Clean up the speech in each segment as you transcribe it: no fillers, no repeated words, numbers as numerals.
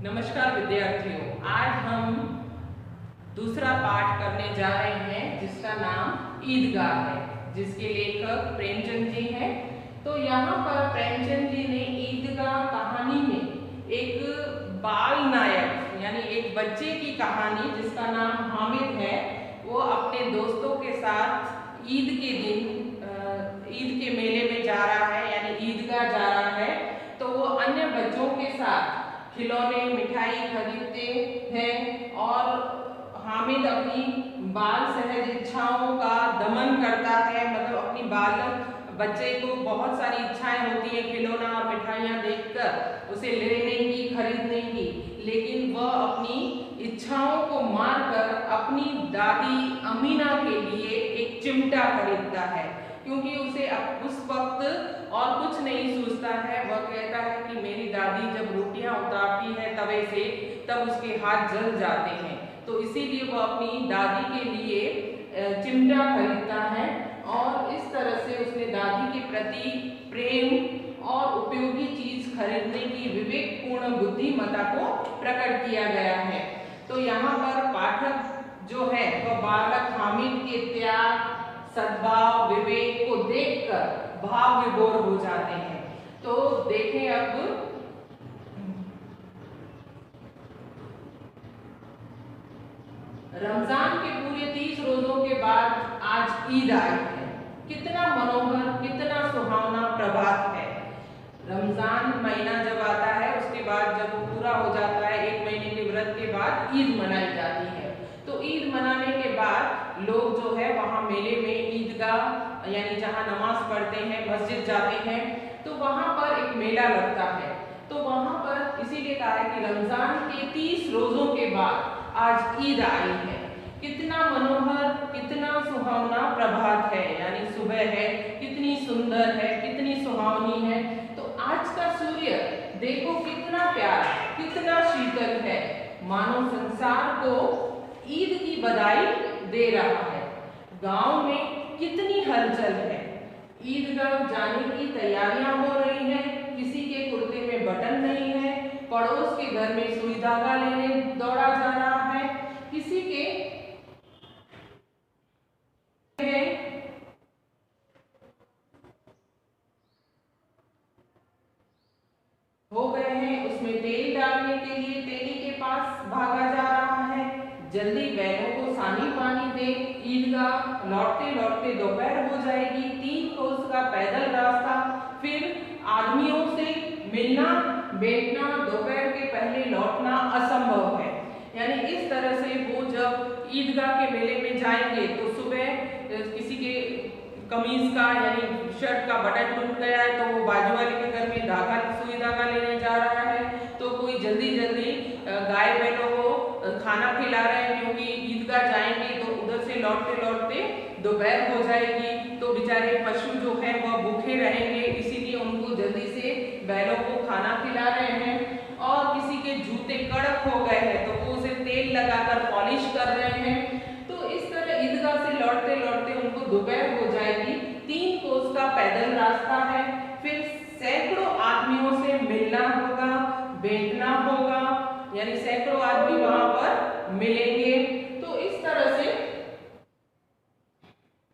नमस्कार विद्यार्थियों, आज हम दूसरा पाठ करने जा रहे हैं जिसका नाम ईदगाह है, जिसके लेखक प्रेमचंद जी हैं। तो यहाँ पर प्रेमचंद जी ने ईदगाह कहानी में एक बाल नायक यानी एक बच्चे की कहानी जिसका नाम हामिद है, वो अपने दोस्तों के साथ ईद के दिन ईद के मेले में जा रहा है यानी ईदगाह जा रहा है। तो वो अन्य बच्चों के साथ खिलौने मिठाई खरीदते हैं और हामिद अपनी बाल सहज इच्छाओं का दमन करता है। मतलब अपनी बच्चे को बहुत सारी इच्छाएं होती हैं खिलौना और मिठाइयाँ देखकर उसे लेने की खरीदने की, लेकिन वह अपनी इच्छाओं को मारकर अपनी दादी अमीना के लिए एक चिमटा खरीदता है, क्योंकि उसे अब उस वक्त और कुछ नहीं सोचता है। वह कहता है कि मेरी दादी जब रोटियां उतारती है तवे से तब उसके हाथ जल जाते हैं, तो इसीलिए वह अपनी दादी के लिए चिमटा खरीदता है। और इस तरह से उसने दादी के प्रति प्रेम और उपयोगी चीज खरीदने की विवेकपूर्ण बुद्धिमत्ता को प्रकट किया गया है। तो यहाँ पर पाठक जो है वह बालक हामिद के त्याग, सद्भाव, विवेक को देखकर भाव विभोर हो जाते हैं। तो देखें अब रमजान के पूरे 30 रोजों के बाद आज ईद आई है। कितना मनोहर, कितना सुहावना प्रभात है। रमजान महीना जब आता है उसके बाद जब वो पूरा हो जाता है, एक महीने के व्रत के बाद ईद मनाई जाती है। तो ईद मनाने के बाद लोग जो है वहाँ मेले में ईदगाह यानी जहाँ नमाज पढ़ते हैं, मस्जिद जाते हैं, तो वहाँ पर एक मेला लगता है। तो वहाँ पर इसीलिए कहा है कि रमजान के 30 रोजों के बाद आज ईद आई है। कितना मनोहर, कितना सुहावना प्रभात है, यानी सुबह है, कितनी सुंदर है, कितनी सुहावनी है। तो आज का सूर्य देखो कितना प्यारा, कितना शीतल है, मानो संसार को ईद की बधाई दे रहा है। गांव में कितनी हलचल है, ईदगाह जाने की तैयारियां हो रही हैं। किसी के कुर्ते में बटन नहीं है, पड़ोस के घर में सुई धागा लेने दौड़ा जा रहा है, किसी के हो गए हैं, उसमें तेल डालने के लिए तेली के पास भागा जा रहा है। जल्दी बैलों को सानी पानी दे, ईदगाह लौटते लौटते दोपहर हो जाएगी। 3 कोस का पैदल रास्ता, फिर आदमियों से मिलना बैठना, दोपहर के पहले लौटना असंभव है। यानी इस तरह से वो जब ईदगाह के मेले में जाएंगे तो सुबह किसी के कमीज का यानी शर्ट का बटन टूट गया है तो वो बाजू वाले के घर में सुई धागा लेने जा रहा है। तो कोई जल्दी जल्दी गाय बैलों को खाना खिला रहे हैं, क्योंकि ईदगाह जाएंगे तो उधर से लौटते लौटते दोपहर हो जाएगी। तो बेचारे पशु जो है वह भूखे रहेंगे, इसीलिए उनको जल्दी से बैलों को खाना खिला रहे हैं। और किसी के जूते कड़क हो गए हैं तो वो उसे तेल लगाकर पॉलिश कर रहे हैं। तो इस तरह ईदगाह से लौटते लौटते उनको दोपहर हो जाएगी। 3 कोस का पैदल रास्ता है, फिर सैकड़ों आदमियों से मिलना होगा, बैठना होगा, यानी सैकड़ों आदमी वहां पर मिलेंगे। तो इस तरह से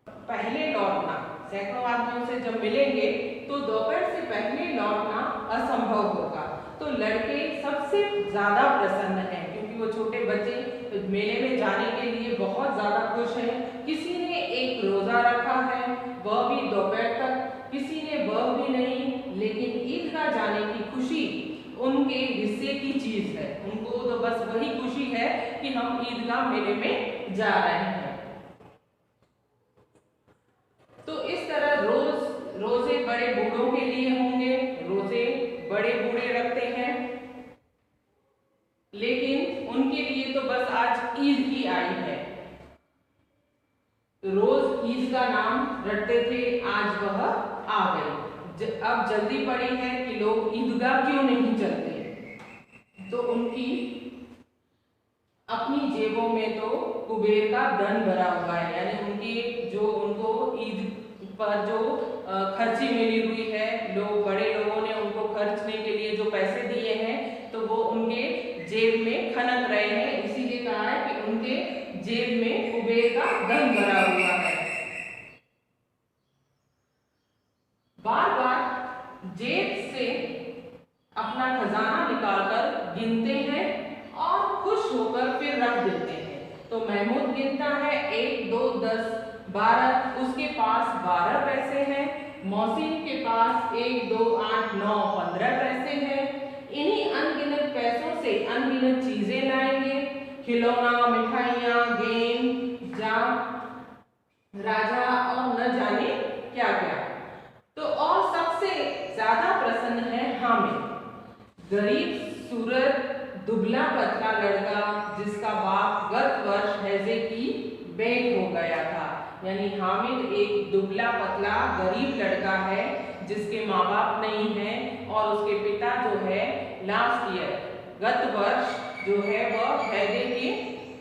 पहले लौटना, सैकड़ों आदमियों से जब मिलेंगे तो दोपहर से पहले लौटना असंभव होगा। तो लड़के सबसे ज्यादा प्रसन्न हैं, क्योंकि वो छोटे बच्चे मेले में जाने के लिए बहुत ज्यादा खुश हैं। किसी ने एक रोजा रखा है, वह भी दोपहर तक, किसी ने वह भी नहीं, लेकिन ईदगाह जाने की खुशी उनके हिस्से की चीज है। उनको तो बस वही खुशी है कि हम ईदगाह मेले में जा रहे हैं। तो इस तरह रोजे बड़े बूढ़ों के लिए होंगे, रोजे बड़े बूढ़े रखते हैं, लेकिन उनके लिए तो बस आज ईद ही आई है। रोज ईद का नाम रटते थे, आज वह आ गई। अब जल्दी पड़ी है कि लोग ईदगाह क्यों नहीं चलते। तो उनकी अपनी जेबों में तो कुबेर का धन भरा हुआ है, यानी उनकी जो उनको ईद पर जो खर्ची मिली हुई है, लोग बड़े लोगों ने उनको खर्चने के लिए जो पैसे दिए हैं, तो वो उनके गिनते हैं और खुश होकर फिर रख देते हैं। तो महमूद गिनता है 1 2 10 12, उसके पास 12 पैसे हैं। मोहसिन के पास 1 2 8 9 15 पैसे हैं। इन्हीं अनगिनत पैसों से अनगिनत चीजें लाएंगे, खिलौना, मिठाइयाँ, गेम, जाम, राजा और न जाने क्या क्या। तो और सबसे ज्यादा प्रसन्न है हामिद, गरीब सूरत दुबला पतला लड़का जिसका बाप गत वर्ष हैजे की बेग हो गया था। यानी हामिद एक दुबला पतला गरीब लड़का है जिसके माँ बाप नहीं हैं और उसके पिता जो है लास्ट ईयर गत वर्ष जो है वह हैजे के,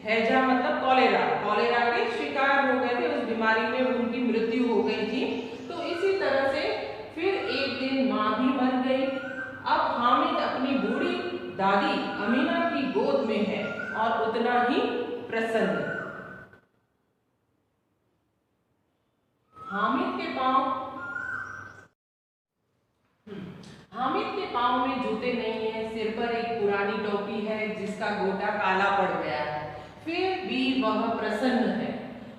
हैजा मतलब कॉलेरा के शिकार हो गए थे। उस बीमारी में उनकी मृत्यु हो गई थी। तो इसी तरह से फिर एक दिन माँ भी मर गई। अब हामिद अपनी बूढ़ी दादी अमीना की गोद में है और उतना ही प्रसन्न। हामिद के पांव में जूते नहीं है, सिर पर एक पुरानी टोपी है जिसका गोटा काला पड़ गया है, फिर भी वह प्रसन्न है।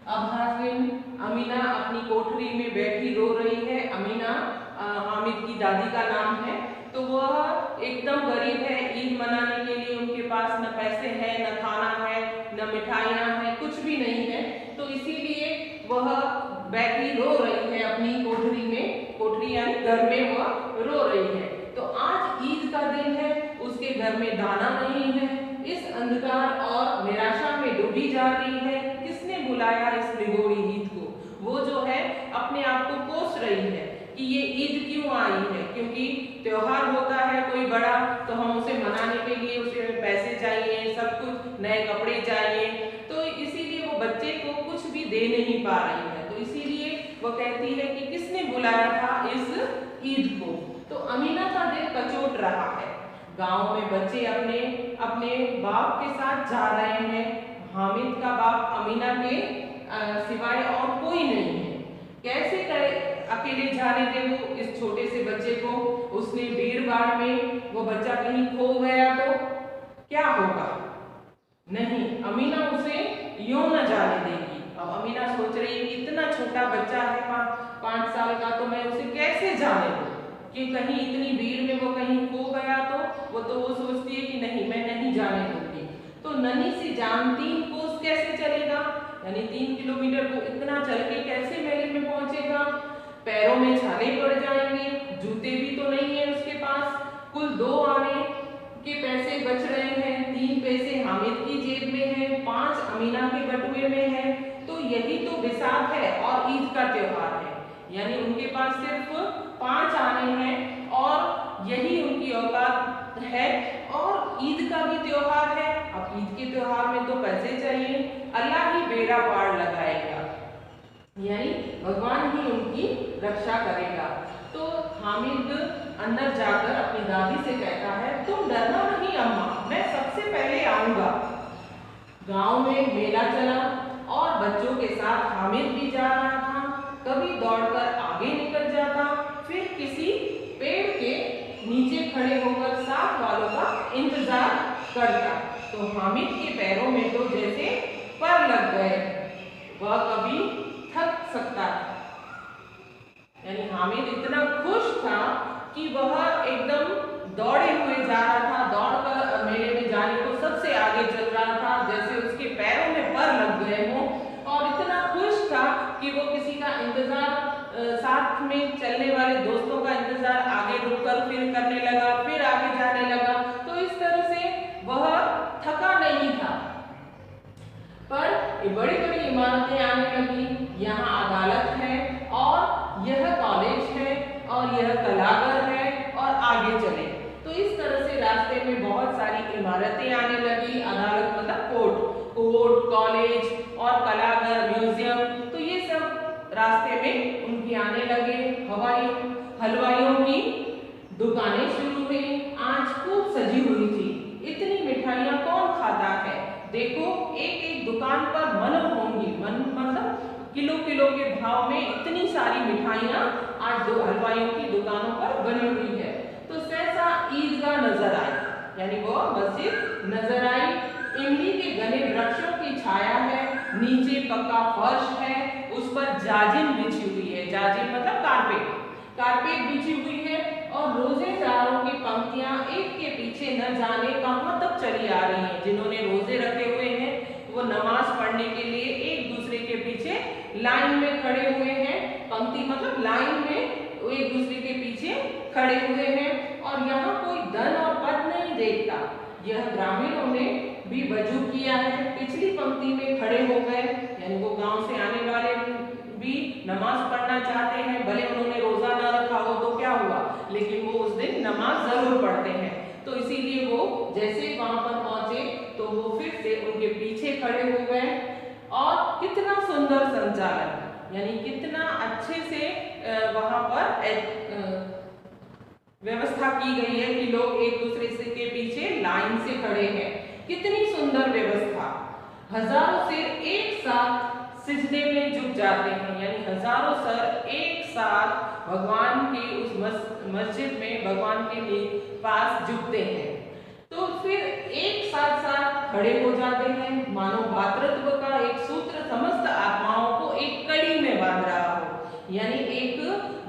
अब हाफिज अमीना अपनी कोठरी में बैठी रो रही है। अमीना हामिद की दादी का नाम है। तो वह एकदम गरीब है, ईद मनाने के लिए उनके पास न पैसे हैं, न खाना है, न मिठाइयाँ हैं, कुछ भी नहीं है। तो इसीलिए वह बैठी रो रही है अपनी कोठरी में, कोठरी यानी घर में वह रो रही है। तो आज ईद का दिन है, उसके घर में दाना नहीं है, इस अंधकार और निराशा में डूबी जा रही है। किसने बुलाया इस निगोरी ईद को? वो जो है अपने आप को कोस रही है कि ये ईद क्यों आई है, क्योंकि त्योहार होता है कोई बड़ा तो हम उसे मनाने के लिए उसे पैसे चाहिए, सब कुछ नए कपड़े चाहिए। तो इसीलिए वो बच्चे को कुछ भी दे नहीं पा रही है। तो इसीलिए वो कहती है कि किसने बुलाया था इस ईद को। तो अमीना का दिल कचोट रहा है। गांव में बच्चे अपने अपने बाप के साथ जा रहे हैं। हामिद का बाप अमीना के सिवाय और कोई नहीं है। कैसे अकेले जाने दे वो इस छोटे से बच्चे को? उसने भीड़ भाड़ में वो बच्चा कहीं खो गया तो क्या होगा? नहीं, अमीना उसे यूं न जाने देगी। अब अमीना सोच रही है कि इतना छोटा बच्चा है 5 साल का, तो मैं उसे कैसे जाने दूं कि कहीं इतनी भीड़ में वो कहीं खो गया तो वो सोचती है कि नहीं, मैं नहीं जाने दूंगी। तो नन्ही सी जान 3 कोस कैसे चलेगा, यानी 3 किलोमीटर वो इतना चल के कैसे मेले में पहुंचेगा? पैरों में छाले पड़ जाएंगे, जूते भी तो नहीं है उसके पास। कुल 2 आने के पैसे बच रहे हैं, 3 पैसे हामिद की जेब में है, 5 अमीना के बटुए में है। तो यही तो विसाख है और ईद का त्योहार है। यानी उनके पास सिर्फ 5 आने हैं और यही उनकी औकात है। और ईद का भी त्योहार है। अब ईद के त्योहार में तो पैसे चाहिए, अल्लाह ही बेड़ा पार लगाएगा, यानी भगवान ही उनकी रक्षा करेगा। तो हामिद अंदर जाकर अपनी दादी से कहता है, तुम डरना नहीं अम्मा, मैं सबसे पहले आऊंगा। गांव में मेला चला और बच्चों के साथ हामिद भी जा रहा था। कभी दौड़कर आगे निकल जाता, फिर किसी पेड़ के नीचे खड़े होकर साथ वालों का इंतजार करता। तो हामिद के पैरों में तो जैसे पर लग गए, वह कभी थक सकता था। यानी हामिद इतना खुश था कि वह एकदम दौड़े हुए जा रहा था, दौड़कर मेले में जाने को सबसे आगे चल रहा था, जैसे उसके पैरों में पर लग गए हों। और इतना खुश था कि वो किसी का इंतजार, साथ में चलने वाले दोस्तों का इंतजार आगे रुककर फिर करने लगा, फिर आगे जाने लगा। तो इस तरह से वह थका नहीं था। पर ये बड़ी बड़ी इमारतें आने लगी, यहाँ अदालत है और यह कॉलेज है और यह कलाघर है और आगे चले। तो इस तरह से रास्ते में बहुत सारी इमारतें आने लगी। अदालत मतलब कोर्ट, कॉलेज और कलाघर, म्यूजियम, तो ये सब रास्ते में उनकी आने लगे। हलवाइयों की दुकानें शुरू हुई। आज खूब सजी हुई थी। इतनी मिठाइयाँ कौन खाता है? देखो, एक एक दुकान पर मन होंगी, मन मतलब किलो किलो के भाव में इतनी सारी मिठाइयाँ आज हलवाइयों की दुकानों पर बनी हुई है। तो सहसा ईदगाह नजर आए। यानी वो मस्जिद नजर आई। इमली के घने वृक्षों की छाया है, नीचे पक्का फर्श है, उस पर जाजिम बिछी हुई है। जाजिम मतलब कारपेट, कारपेट बिछी हुई है और रोजेदारों की पंक्तियां एक के पीछे न जाने कहां तक चली आ रही हैं। जिन्होंने रोजे रखे हुए हैं वो नमाज पढ़ने के लिए एक दूसरे के पीछे लाइन में खड़े हुए हैं। पंक्ति मतलब लाइन में एक दूसरे के पीछे खड़े हुए हैं और यहाँ कोई धन और पद नहीं देखता। यह ग्रामीणों ने भी वजू किया है, पिछली पंक्ति में खड़े हो गए, यानी वो गांव से आने वाले भी नमाज पढ़ना चाहते हैं, भले उन्होंने रोजा ना रखा हो तो क्या हुआ, लेकिन वो उस दिन नमाज जरूर पढ़ते हैं। तो इसीलिए वो जैसे वहां पर पहुंचे तो वो फिर से उनके पीछे खड़े हो गए। और कितना सुंदर संचालन, यानी कितना अच्छे से वहां पर व्यवस्था की गई है कि लोग एक दूसरे से के पीछे लाइन से खड़े हैं। कितनी सुंदर व्यवस्था। हजारों सिर एक साथ सिजदे में झुक जाते हैं, यानी हजारों सर एक साथ भगवान की उस मस्जिद में भगवान के पास झुकते हैं। तो फिर एक साथ साथ खड़े हो जाते हैं, मानो भातृत्व का एक सूत्र समस्त आत्माओं को एक कड़ी में बांध रहा हो, यानी एक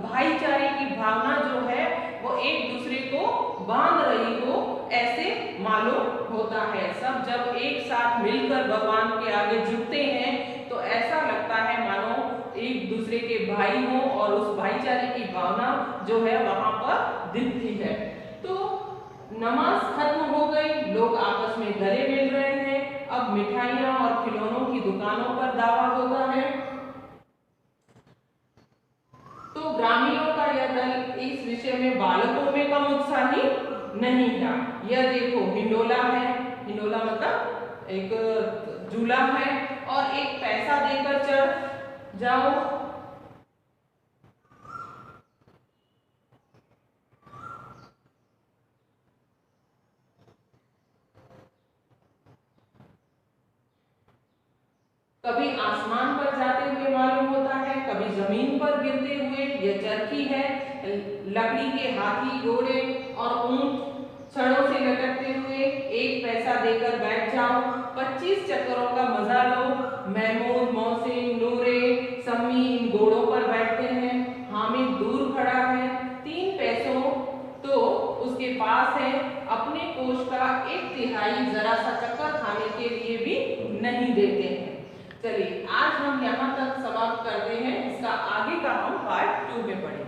भाईचारे की भावना जो है वो एक दूसरे को बांध रही हो, ऐसे मालूम होता है। सब जब एक साथ मिलकर भगवान के आगे झुकते हैं तो ऐसा लगता है मानो एक दूसरे के भाई हो और उस भाईचारे की भावना जो है वहां पर दिखती है। तो नमाज खत्म हो गई, लोग आपस में गले मिल रहे हैं। अब मिठाइयां और खिलौनों की दुकानों पर दावा होता है। तो ग्रामीणों का यह दल इस विषय में बालकों में कम उत्साही नहीं था। यह देखो हिंडोला है, हिंडोला मतलब एक झूला है और एक पैसा देकर चढ़ जाओ। कभी आसमान पर जाते हुए मालूम होता है, कभी जमीन पर गिरते हुए। यह चरखी है, लकड़ी के हाथी, घोड़े और ऊंट छड़ों से लटकते हुए। एक पैसा देकर बैठ जाओ, 25 चक्करों का मजा लो। महमूद, मोहसिन, नूरे, सम्मी इन घोड़ों पर बैठते हैं। हामिद दूर खड़ा है, 3 पैसों तो उसके पास है, अपने कोष का 1/3 जरा सा चक्कर खाने के लिए भी नहीं देते हैं। चलिए आज हम यहाँ तक समाप्त करते हैं, इसका आगे का हम पार्ट 2 में पढ़ेंगे।